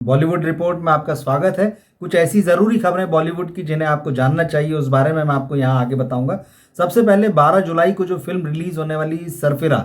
Bollywood report में आपका स्वागत है। कुछ ऐसी ज़रूरी खबरें बॉलीवुड की जिन्हें आपको जानना चाहिए, उस बारे में मैं आपको यहाँ आगे बताऊंगा। सबसे पहले 12 जुलाई को जो फिल्म रिलीज होने वाली सरफिरा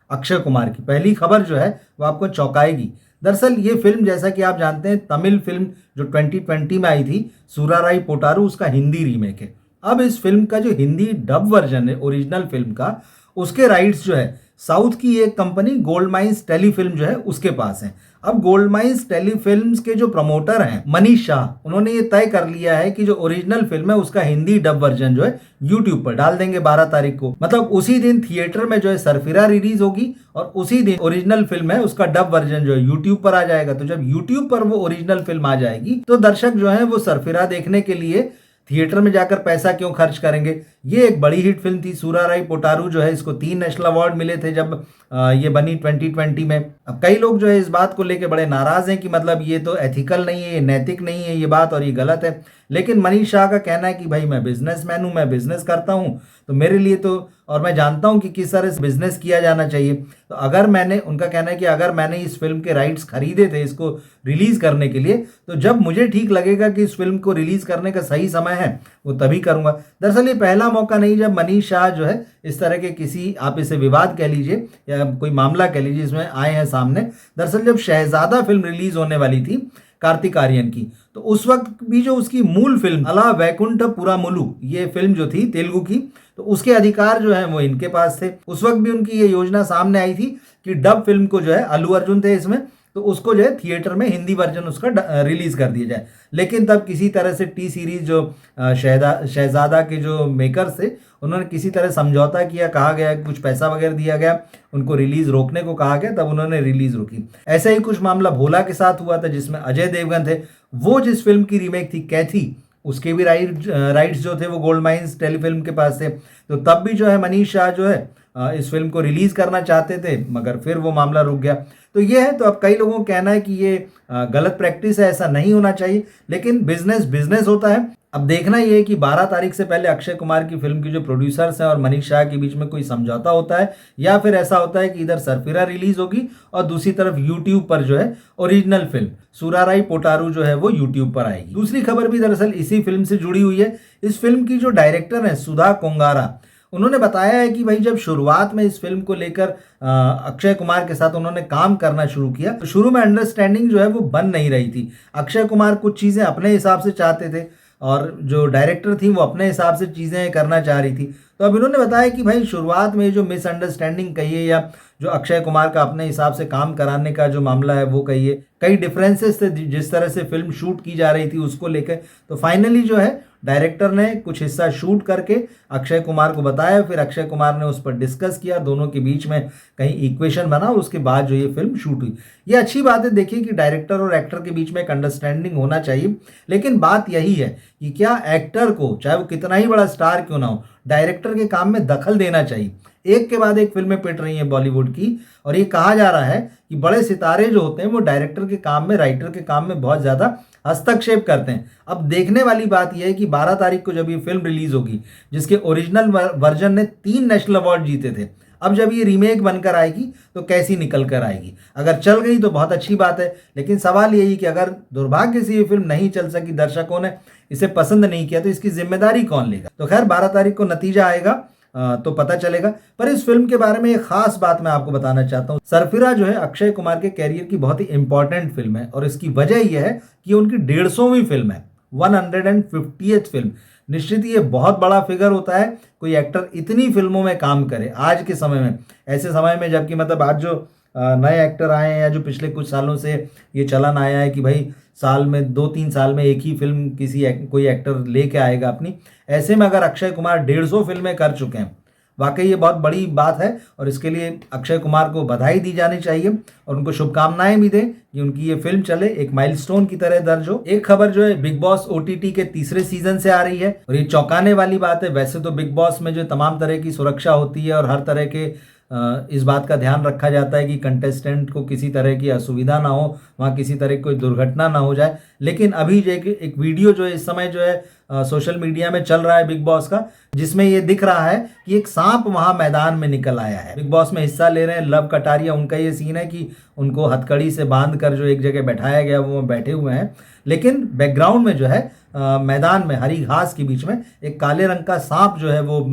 अक्षय कुमार की पहली खबर जो है वो आपको चौंकाएगी। दरअसल ये फिल्म, जैसा कि आप जानते हैं, तमिल फिल्म जो 2020 में आई थी, सूराराई पोटारू, उसका हिंदी रीमेक है। अब इस फिल्म का जो हिंदी डब वर्जन है ओरिजिनल फिल्म का, उसके राइट्स जो है साउथ की एक कंपनी गोल्ड माइंस टेलीफिल्म जो है उसके पास है। अब गोल्ड माइंस टेलीफिल्म्स के जो प्रमोटर हैं मनीष शाह, उन्होंने ये तय कर लिया है कि जो ओरिजिनल फिल्म है उसका हिंदी डब वर्जन जो है यूट्यूब पर डाल देंगे 12 तारीख को। मतलब उसी दिन थिएटर में जो है सरफिरा रिलीज होगी और उसी दिन ओरिजिनल फिल्म है उसका डब वर्जन जो है यूट्यूब पर आ जाएगा। तो जब यूट्यूब पर वो ओरिजिनल फिल्म आ जाएगी तो दर्शक जो है वो सरफिरा देखने के लिए थिएटर में जाकर पैसा क्यों खर्च करेंगे। ये एक बड़ी हिट फिल्म थी सूराराई पोटारू जो है, इसको 3 नेशनल अवार्ड मिले थे जब ये बनी 2020 में। अब कई लोग जो है इस बात को लेकर बड़े नाराज हैं कि मतलब ये तो एथिकल नहीं है, ये नैतिक नहीं है ये बात, और ये गलत है। लेकिन मनीष शाह का कहना है कि भाई मैं बिजनेसमैन हूँ, मैं बिजनेस करता हूँ, तो मेरे लिए तो, और मैं जानता हूँ कि किस तरह से बिजनेस किया जाना चाहिए। तो अगर मैंने, उनका कहना है कि अगर मैंने इस फिल्म के राइट्स खरीदे थे इसको रिलीज करने के लिए, तो जब मुझे ठीक लगेगा कि इस फिल्म को रिलीज करने का सही समय है वो तभी करूंगा। दरअसल ये पहला मौका नहीं जब मनीष शाह जो है इस तरह के किसी, आप इसे विवाद कह लीजिए या कोई मामला कह लीजिए, इसमें आए हैं सामने। दरअसल जब शहजादा फिल्म रिलीज होने वाली थी कार्तिक आर्यन की, तो उस वक्त भी जो उसकी मूल फिल्म अला वैकुंठ पुरामुलु, ये फिल्म जो थी तेलुगु की, तो उसके अधिकार जो है वो इनके पास थे। उस वक्त भी उनकी ये योजना सामने आई थी कि डब फिल्म को जो है, अल्लू अर्जुन थे इसमें, तो उसको जो है थिएटर में हिंदी वर्जन उसका रिलीज कर दिया जाए। लेकिन तब किसी तरह से टी सीरीज जो शहजादा के जो मेकर्स थे, उन्होंने किसी तरह समझौता किया, कहा गया कुछ पैसा वगैरह दिया गया, उनको रिलीज रोकने को कहा गया, तब उन्होंने रिलीज रोकी। ऐसा ही कुछ मामला भोला के साथ हुआ था जिसमें अजय देवगन थे। वो जिस फिल्म की रीमेक थी कैथी, उसके भी राइट्स जो थे वो गोल्ड माइंस टेलीफिल्म के पास थे। तो तब भी जो है मनीष शाह जो है इस फिल्म को रिलीज करना चाहते थे, मगर फिर वो मामला रुक गया। तो ये है। तो अब कई लोगों का कहना है कि ये गलत प्रैक्टिस है, ऐसा नहीं होना चाहिए, लेकिन बिजनेस बिजनेस होता है। अब देखना ये है कि 12 तारीख से पहले अक्षय कुमार की फिल्म की जो प्रोड्यूसर्स हैं और मनीष शाह के बीच में कोई समझौता होता है, या फिर ऐसा होता है कि इधर सरफिरा रिलीज होगी और दूसरी तरफ यूट्यूब पर जो है ओरिजिनल फिल्म सूराराई पोटारू जो है वो यूट्यूब पर आएगी। दूसरी खबर भी दरअसल इसी फिल्म से जुड़ी हुई है। इस फिल्म की जो डायरेक्टर है सुधा कोंगारा, उन्होंने बताया है कि भाई जब शुरुआत में इस फिल्म को लेकर अक्षय कुमार के साथ उन्होंने काम करना शुरू किया, तो शुरू में अंडरस्टैंडिंग जो है वो बन नहीं रही थी। अक्षय कुमार कुछ चीज़ें अपने हिसाब से चाहते थे और जो डायरेक्टर थी वो अपने हिसाब से चीज़ें करना चाह रही थी। तो अब इन्होंने बताया कि भाई शुरुआत में जो मिसअंडरस्टैंडिंग कहिए या जो अक्षय कुमार का अपने हिसाब से काम कराने का जो मामला है वो कहिए, कई डिफरेंसेस थे जिस तरह से फिल्म शूट की जा रही थी उसको लेकर। तो फाइनली जो है डायरेक्टर ने कुछ हिस्सा शूट करके अक्षय कुमार को बताया, फिर अक्षय कुमार ने उस पर डिस्कस किया, दोनों के बीच में कहीं इक्वेशन बना और उसके बाद जो ये फिल्म शूट हुई। ये अच्छी बात है, देखिए कि डायरेक्टर और एक्टर के बीच में एक अंडरस्टैंडिंग होना चाहिए। लेकिन बात यही है कि क्या एक्टर को, चाहे वो कितना ही बड़ा स्टार क्यों ना हो, डायरेक्टर के काम में दखल देना चाहिए। एक के बाद एक फिल्में पिट रही हैं बॉलीवुड की, और ये कहा जा रहा है कि बड़े सितारे जो होते हैं वो डायरेक्टर के काम में, राइटर के काम में बहुत ज़्यादा हस्तक्षेप करते हैं। अब देखने वाली बात यह है कि 12 तारीख को जब ये फिल्म रिलीज होगी, जिसके ओरिजिनल वर्जन ने 3 नेशनल अवार्ड जीते थे, अब जब ये रीमेक बनकर आएगी तो कैसी निकल कर आएगी। अगर चल गई तो बहुत अच्छी बात है, लेकिन सवाल यही कि अगर दुर्भाग्य से ये फिल्म नहीं चल सकी, दर्शकों ने इसे पसंद नहीं किया, तो इसकी जिम्मेदारी कौन लेगा। तो खैर 12 तारीख को नतीजा आएगा तो पता चलेगा। पर इस फिल्म के बारे में एक खास बात मैं आपको बताना चाहता हूँ। सरफिरा जो है अक्षय कुमार के कैरियर की बहुत ही इंपॉर्टेंट फिल्म है, और इसकी वजह यह है कि उनकी 150वीं फिल्म है, 150th फिल्म। निश्चित ही ये बहुत बड़ा फिगर होता है, कोई एक्टर इतनी फिल्मों में काम करे आज के समय में, ऐसे समय में जबकि मतलब आज जो नए एक्टर आए हैं या जो पिछले कुछ सालों से ये चलन आया है कि भाई साल में 2-3 साल में एक ही फिल्म कोई एक्टर लेके आएगा अपनी, ऐसे में अगर अक्षय कुमार 150 फिल्में कर चुके हैं, वाकई ये बहुत बड़ी बात है। और इसके लिए अक्षय कुमार को बधाई दी जानी चाहिए और उनको शुभकामनाएं भी दें कि उनकी ये फिल्म चले, एक माइलस्टोन की तरह दर्ज हो। एक खबर जो है बिग बॉस ओटीटी के 3रे सीजन से आ रही है, और ये चौंकाने वाली बात है। वैसे तो बिग बॉस में जो तमाम तरह की सुरक्षा होती है और हर तरह के इस बात का ध्यान रखा जाता है कि कंटेस्टेंट को किसी तरह की असुविधा ना हो, वहाँ किसी तरह की कोई दुर्घटना ना हो जाए। लेकिन अभी जो एक वीडियो जो है इस समय जो है सोशल मीडिया में चल रहा है बिग बॉस का, जिसमें ये दिख रहा है कि एक सांप वहाँ मैदान में निकल आया है। बिग बॉस में हिस्सा ले रहे हैं लव कटारिया, उनका ये सीन है कि उनको हथकड़ी से बांध कर जो एक जगह बैठाया गया वो बैठे हुए हैं, लेकिन बैकग्राउंड में जो है मैदान में हरी घास के बीच में एक काले रंग का सांप जो है वो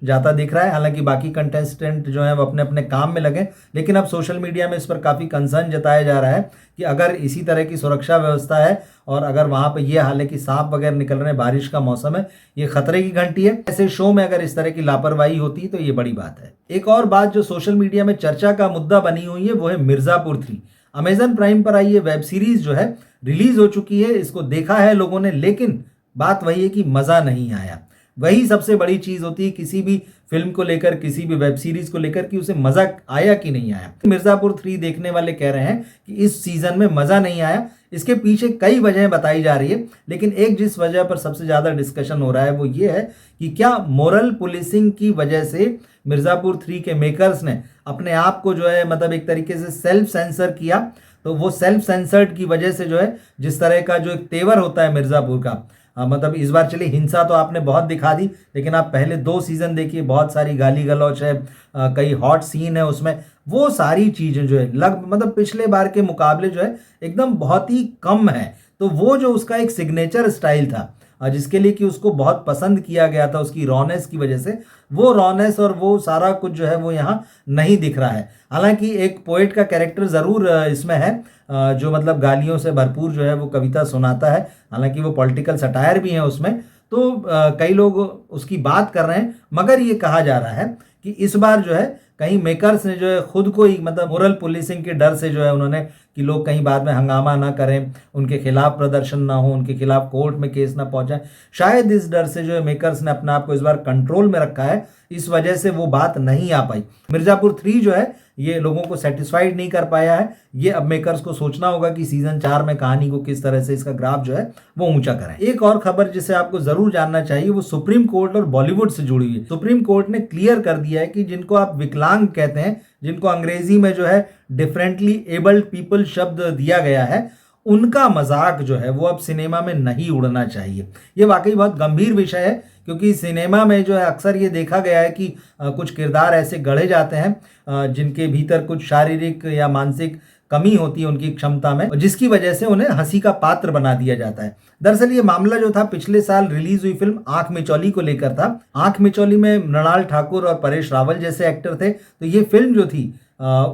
जाता दिख रहा है। हालांकि बाकी कंटेस्टेंट जो है वो अपने अपने काम में लगे, लेकिन अब सोशल मीडिया में इस पर काफ़ी कंसर्न जताया जा रहा है कि अगर इसी तरह की सुरक्षा व्यवस्था है और अगर वहाँ पे ये हाल है कि सांप वगैरह निकल रहे हैं, बारिश का मौसम है, ये खतरे की घंटी है। ऐसे शो में अगर इस तरह की लापरवाही होती तो ये बड़ी बात है। एक और बात जो सोशल मीडिया में चर्चा का मुद्दा बनी हुई है वो है मिर्ज़ापुर 3। अमेजन प्राइम पर आई ये वेब सीरीज जो है रिलीज हो चुकी है, इसको देखा है लोगों ने, लेकिन बात वही है कि मज़ा नहीं आया। वही सबसे बड़ी चीज़ होती है किसी भी फिल्म को लेकर, किसी भी वेब सीरीज को लेकर, कि उसे मज़ा आया कि नहीं आया। मिर्ज़ापुर 3 देखने वाले कह रहे हैं कि इस सीज़न में मज़ा नहीं आया। इसके पीछे कई वजहें बताई जा रही है, लेकिन एक जिस वजह पर सबसे ज़्यादा डिस्कशन हो रहा है वो ये है कि क्या मोरल पुलिसिंग की वजह से मिर्ज़ापुर 3 के मेकर्स ने अपने आप को जो है मतलब एक तरीके से सेल्फ सेंसर किया। तो वो सेल्फ सेंसर्ड की वजह से जो है जिस तरह का जो एक तेवर होता है मिर्ज़ापुर का, मतलब इस बार चलिए हिंसा तो आपने बहुत दिखा दी, लेकिन आप पहले 2 सीज़न देखिए, बहुत सारी गाली गलौच है, कई हॉट सीन है उसमें, वो सारी चीज़ें जो है मतलब पिछले बार के मुकाबले जो है एकदम बहुत ही कम है। तो वो जो उसका एक सिग्नेचर स्टाइल था जिसके लिए कि उसको बहुत पसंद किया गया था उसकी रॉनेस की वजह से, वो रॉनेस और वो सारा कुछ जो है वो यहाँ नहीं दिख रहा है। हालांकि एक पोएट का कैरेक्टर ज़रूर इसमें है जो मतलब गालियों से भरपूर जो है वो कविता सुनाता है, हालांकि वो पॉलिटिकल सटायर भी है उसमें। तो कई लोग उसकी बात कर रहे हैं, मगर ये कहा जा रहा है कि इस बार जो है कहीं मेकर्स ने जो है खुद को ही मतलब मोरल पुलिसिंग के डर से जो है उन्होंने कि लोग कहीं बाद में हंगामा ना करें, उनके खिलाफ प्रदर्शन ना हो, उनके खिलाफ कोर्ट में केस ना पहुंचाए, शायद इस डर से जो है मेकर्स ने अपने आप को इस बार कंट्रोल में रखा है, इस वजह से वो बात नहीं आ पाई। मिर्ज़ापुर 3 जो है ये लोगों को सेटिस्फाइड नहीं कर पाया है। ये अब मेकर्स को सोचना होगा कि सीजन 4 में कहानी को किस तरह से इसका ग्राफ जो है वो ऊंचा करें। एक और खबर जिसे आपको जरूर जानना चाहिए वो सुप्रीम कोर्ट और बॉलीवुड से जुड़ी हुई है। सुप्रीम कोर्ट ने क्लियर कर दिया है कि जिनको आप विकलांग कहते हैं, जिनको अंग्रेजी में जो है डिफरेंटली एबल्ड पीपल शब्द दिया गया है, उनका मजाक जो है वो अब सिनेमा में नहीं उड़ना चाहिए। ये वाकई बहुत गंभीर विषय है, क्योंकि सिनेमा में जो है अक्सर ये देखा गया है कि कुछ किरदार ऐसे गढ़े जाते हैं जिनके भीतर कुछ शारीरिक या मानसिक कमी होती है उनकी क्षमता में, जिसकी वजह से उन्हें हंसी का पात्र बना दिया जाता है। दरअसल ये मामला जो था पिछले साल रिलीज हुई फिल्म आंख मिचौली को लेकर था। आंख मिचौली में मृणाल ठाकुर और परेश रावल जैसे एक्टर थे। तो ये फिल्म जो थी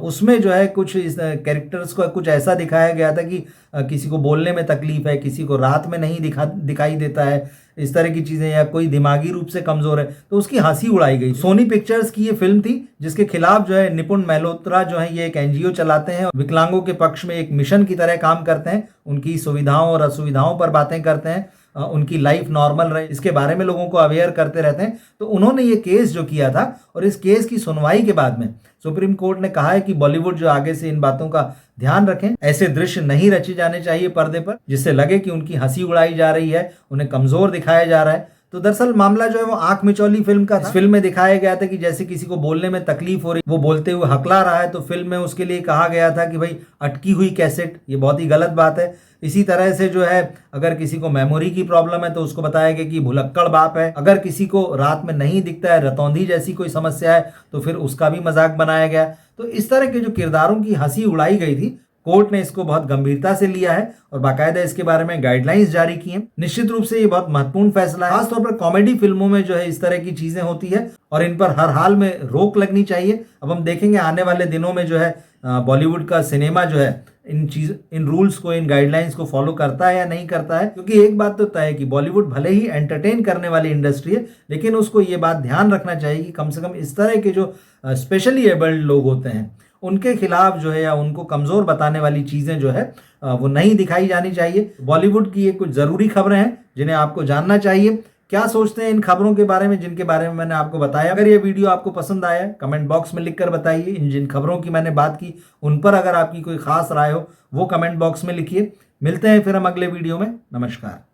उसमें जो है कुछ इस कैरेक्टर्स को कुछ ऐसा दिखाया गया था कि किसी को बोलने में तकलीफ है, किसी को रात में नहीं दिखाई देता है, इस तरह की चीज़ें, या कोई दिमागी रूप से कमज़ोर है, तो उसकी हंसी उड़ाई गई। सोनी पिक्चर्स की ये फिल्म थी जिसके खिलाफ जो है निपुण मल्होत्रा जो है ये एक एनजीओ चलाते हैं, विकलांगों के पक्ष में एक मिशन की तरह काम करते हैं, उनकी सुविधाओं और असुविधाओं पर बातें करते हैं, उनकी लाइफ नॉर्मल रहे इसके बारे में लोगों को अवेयर करते रहते हैं। तो उन्होंने ये केस जो किया था और इस केस की सुनवाई के बाद में सुप्रीम कोर्ट ने कहा है कि बॉलीवुड जो आगे से इन बातों का ध्यान रखें, ऐसे दृश्य नहीं रचे जाने चाहिए पर्दे पर जिससे लगे कि उनकी हंसी उड़ाई जा रही है, उन्हें कमजोर दिखाया जा रहा है। तो दरअसल मामला जो है वो आंख मिचौली फिल्म का था। इस फिल्म में दिखाया गया था कि जैसे किसी को बोलने में तकलीफ हो रही, वो बोलते हुए हकला रहा है, तो फिल्म में उसके लिए कहा गया था कि भाई अटकी हुई कैसेट, ये बहुत ही गलत बात है। इसी तरह से जो है अगर किसी को मेमोरी की प्रॉब्लम है तो उसको बताया गया कि भुलक्कड़ बाप है। अगर किसी को रात में नहीं दिखता है, रतौंधी जैसी कोई समस्या है, तो फिर उसका भी मजाक बनाया गया। तो इस तरह के जो किरदारों की हंसी उड़ाई गई थी, कोर्ट ने इसको बहुत गंभीरता से लिया है और बाकायदा इसके बारे में गाइडलाइंस जारी की हैं। निश्चित रूप से ये बहुत महत्वपूर्ण फैसला है। खासतौर पर कॉमेडी फिल्मों में जो है इस तरह की चीजें होती है और इन पर हर हाल में रोक लगनी चाहिए। अब हम देखेंगे आने वाले दिनों में जो है बॉलीवुड का सिनेमा जो है इन रूल्स को, इन गाइडलाइंस को फॉलो करता है या नहीं करता है। क्योंकि एक बात तो तय है कि बॉलीवुड भले ही एंटरटेन करने वाली इंडस्ट्री है, लेकिन उसको ये बात ध्यान रखना चाहिए कि कम से कम इस तरह के जो स्पेशली एबल्ड लोग होते हैं उनके खिलाफ जो है या उनको कमज़ोर बताने वाली चीज़ें जो है वो नहीं दिखाई जानी चाहिए। बॉलीवुड की ये कुछ ज़रूरी खबरें हैं जिन्हें आपको जानना चाहिए। क्या सोचते हैं इन खबरों के बारे में जिनके बारे में मैंने आपको बताया? अगर ये वीडियो आपको पसंद आया कमेंट बॉक्स में लिखकर बताइए। इन जिन खबरों की मैंने बात की उन पर अगर आपकी कोई खास राय हो वो कमेंट बॉक्स में लिखिए। मिलते हैं फिर हम अगले वीडियो में। नमस्कार।